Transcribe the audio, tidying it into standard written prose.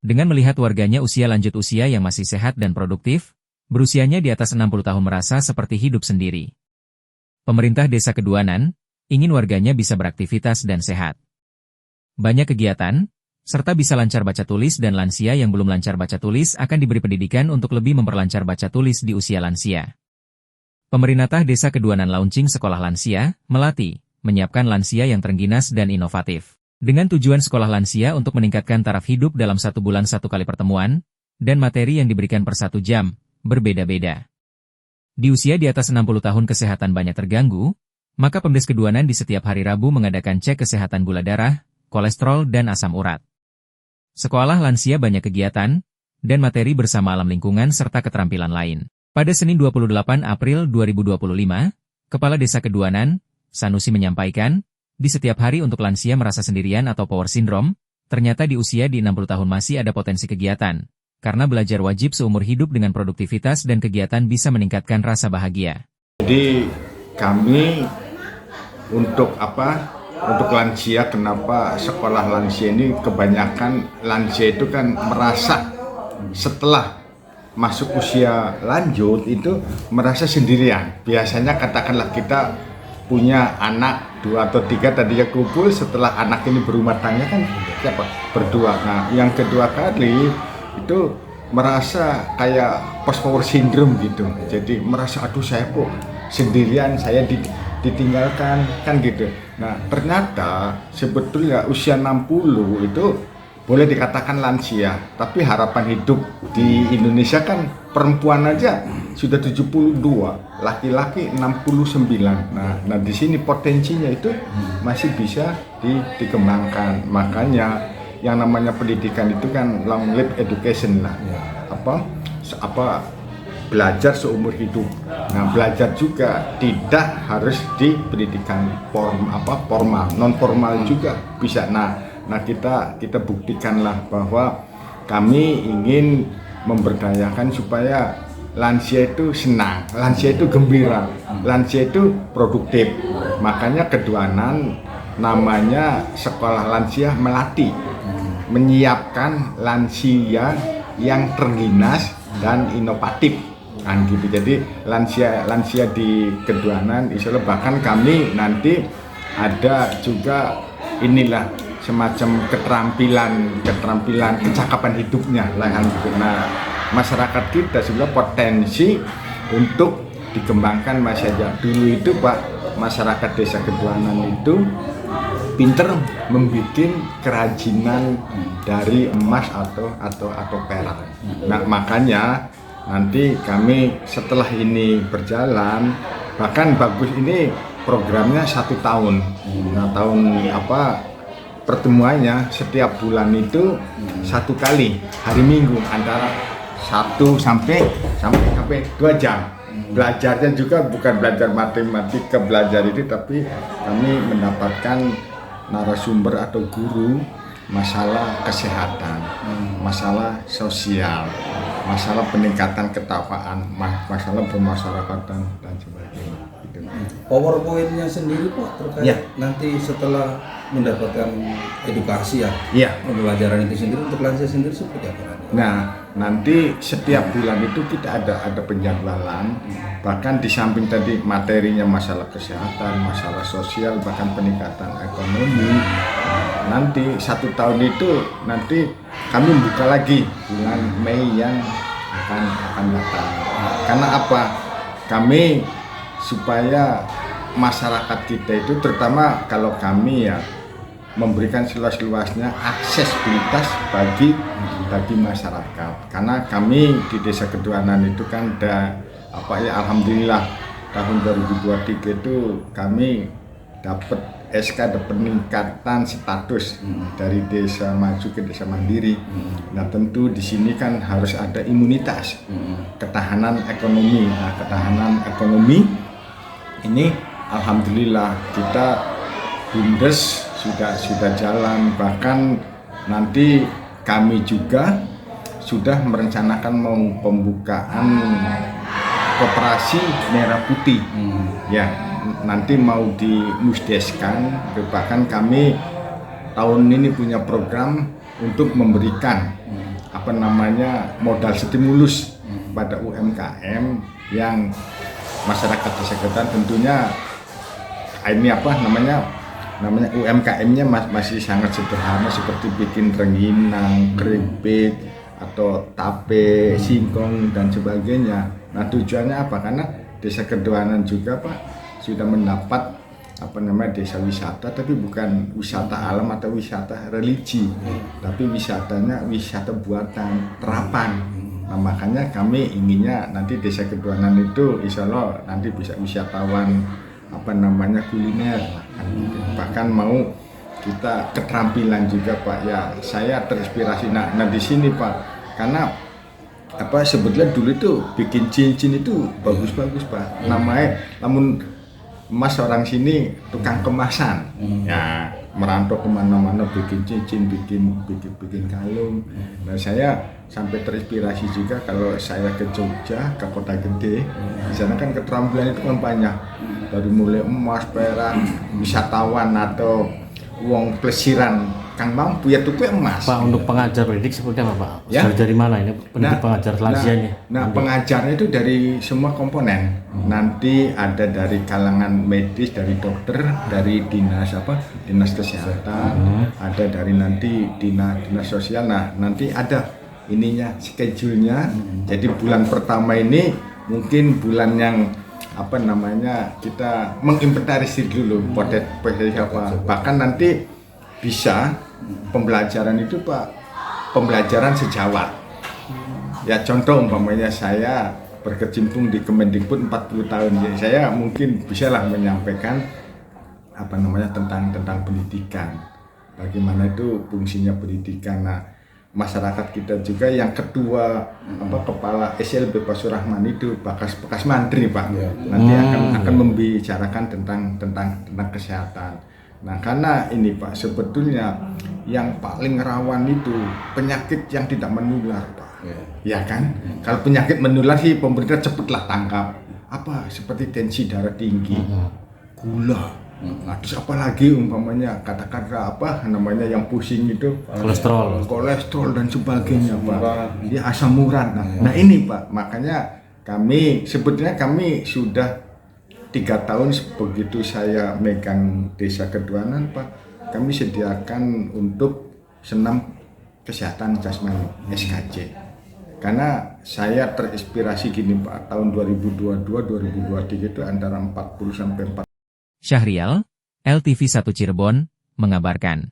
Dengan melihat warganya usia lanjut usia yang masih sehat dan produktif, berusianya di atas 60 tahun merasa seperti hidup sendiri. Pemerintah Desa Keduanan ingin warganya bisa beraktivitas dan sehat. Banyak kegiatan, serta bisa lancar baca tulis dan lansia yang belum lancar baca tulis akan diberi pendidikan untuk lebih memperlancar baca tulis di usia lansia. Pemerintah Desa Keduanan launching Sekolah Lansia, Melati, menyiapkan lansia yang terengginas dan inovatif. Dengan tujuan sekolah lansia untuk meningkatkan taraf hidup dalam 1 bulan 1 kali pertemuan, dan materi yang diberikan per 1 jam, berbeda-beda. Di usia di atas 60 tahun kesehatan banyak terganggu, maka Pemdes Keduanan di setiap hari Rabu mengadakan cek kesehatan gula darah, kolesterol dan asam urat. Sekolah lansia banyak kegiatan, dan materi bersama alam lingkungan serta keterampilan lain. Pada Senin 28 April 2025, Kepala Desa Keduanan, Sanusi menyampaikan, di setiap hari untuk lansia merasa sendirian atau power syndrome, ternyata di usia di 60 tahun masih ada potensi kegiatan, karena belajar wajib seumur hidup dengan produktivitas dan kegiatan bisa meningkatkan rasa bahagia. Jadi kami untuk lansia, kenapa sekolah lansia ini kebanyakan lansia itu kan merasa setelah masuk usia lanjut itu merasa sendirian. Biasanya katakanlah kita punya anak 2 atau 3 tadinya kumpul, setelah anak ini berumah tangga kan berdua. Nah, yang kedua kali itu merasa kayak post power syndrome gitu. Jadi merasa aduh saya kok sendirian, saya ditinggalkan kan gitu. Nah, ternyata sebetulnya usia 60 itu boleh dikatakan lansia, tapi harapan hidup di Indonesia kan perempuan aja sudah 72, laki-laki 69. Nah di sini potensinya itu masih bisa dikembangkan. Makanya yang namanya pendidikan itu kan long life education lah. Belajar seumur hidup. Nah, belajar juga tidak harus di pendidikan formal, non formal juga bisa. Nah kita buktikanlah bahwa kami ingin memberdayakan supaya lansia itu senang, lansia itu gembira, lansia itu produktif. Makanya Keduanan namanya Sekolah Lansia Melati, menyiapkan lansia yang terengginas dan inovatif. Gitu. Jadi lansia di Keduanan, insyaallah bahkan kami nanti ada juga inilah semacam keterampilan kecakapan hidupnya lah gitu. Nah, masyarakat kita sebenarnya potensi untuk dikembangkan masih aja. Dulu itu Pak, masyarakat Desa Keduanan itu pinter membuat kerajinan dari emas atau perak. Nah, makanya nanti kami setelah ini berjalan, bahkan bagus ini programnya 1 tahun. Nah, pertemuannya setiap bulan itu 1 kali hari Minggu antara 1 sampai 2 jam. Belajarnya juga bukan belajar matematika, belajar itu, tapi kami mendapatkan narasumber atau guru masalah kesehatan, masalah sosial, masalah peningkatan ketakwaan, masalah bermasyarakatan dan sebagainya. PowerPoint-nya sendiri Pak terkait nanti setelah mendapatkan edukasi pembelajaran itu sendiri untuk lansia sendiri seperti apa? Nah, nanti setiap bulan itu kita ada penjadwalan, bahkan di samping tadi materinya masalah kesehatan, masalah sosial, bahkan peningkatan ekonomi. Nanti 1 tahun itu nanti kami buka lagi bulan Mei yang akan datang. Karena apa? Kami supaya masyarakat kita itu, terutama kalau kami memberikan seluas-luasnya aksesibilitas bagi masyarakat. Karena kami di Desa Keduanan itu kan alhamdulillah tahun 2023 itu kami dapat SK, ada peningkatan status dari desa maju ke desa mandiri. Nah, tentu di sini kan harus ada imunitas, ketahanan ekonomi. Nah, ketahanan ekonomi ini alhamdulillah kita Bumdes sudah jalan, bahkan nanti kami juga sudah merencanakan mau pembukaan koperasi merah putih. Nanti mau dimusdeskan, bahkan kami tahun ini punya program untuk memberikan modal stimulus pada UMKM yang masyarakat Desa Kedoanan. Tentunya ini UMKM-nya masih sangat sederhana seperti bikin rengginang, keripik atau tape, singkong dan sebagainya. Nah, tujuannya apa? Karena Desa Kedoanan juga Pak sudah mendapat desa wisata, tapi bukan wisata alam atau wisata religi, tapi wisatanya wisata buatan, terapan. Nah, makanya kami inginnya nanti Desa Kedoanan itu insya Allah nanti bisa wisatawan kuliner, bahkan mau kita keterampilan juga Pak. Ya, saya terinspirasi. Nah di sini Pak, karena sebetulnya dulu itu bikin cincin itu bagus-bagus Pak. Namanya, namun Mas orang sini tukang kemasan, ya merantau kemana-mana bikin cincin, bikin kalung. Nah saya sampai terinspirasi juga kalau saya ke Jogja, ke kota gede, di sana kan keterampilan itu kan banyak, dari mulai emas, perak, wisatawan atau uang plesiran. Kang mampu ya tuku emas. Pak, untuk pengajar pendidik seperti apa Pak? Ya? Dari mana ini pendidik pengajar lansianya? Nah pengajarnya itu dari semua komponen. Nanti ada dari kalangan medis, dari dokter, dari dinas kesehatan, ada dari nanti dinas sosial. Nah nanti ada ininya schedule-nya. Jadi bulan pertama ini mungkin bulan yang kita menginventarisir dulu potensi apa. Bahkan nanti bisa pembelajaran itu Pak, pembelajaran sejawat. Ya contoh umpamanya saya berkecimpung di Kemendikbud 40 tahun, jadi saya mungkin bisalah menyampaikan tentang pendidikan. Bagaimana itu fungsinya pendidikan. Nah, masyarakat kita juga yang ketua kepala SLB Pak Surahman itu bekas mantri Pak. Nanti akan membicarakan tentang kesehatan. Nah, karena ini Pak, sebetulnya yang paling rawan itu penyakit yang tidak menular Pak. Ya kan? Kalau penyakit menular sih pemerintah cepatlah tangkap. Seperti tensi darah tinggi, gula. Nah, terus apalagi umpamanya kata-kata yang pusing itu kolesterol dan sebagainya Pak. Ya asam urat. Nah ini Pak, makanya kami sudah 3 tahun begitu saya megang Desa Kedoanan Pak, kami sediakan untuk senam kesehatan jasmani SKJ. Karena saya terinspirasi gini Pak, tahun 2022-2023 itu antara 40 sampai 40. Syahrial, LTV1 Cirebon, mengabarkan.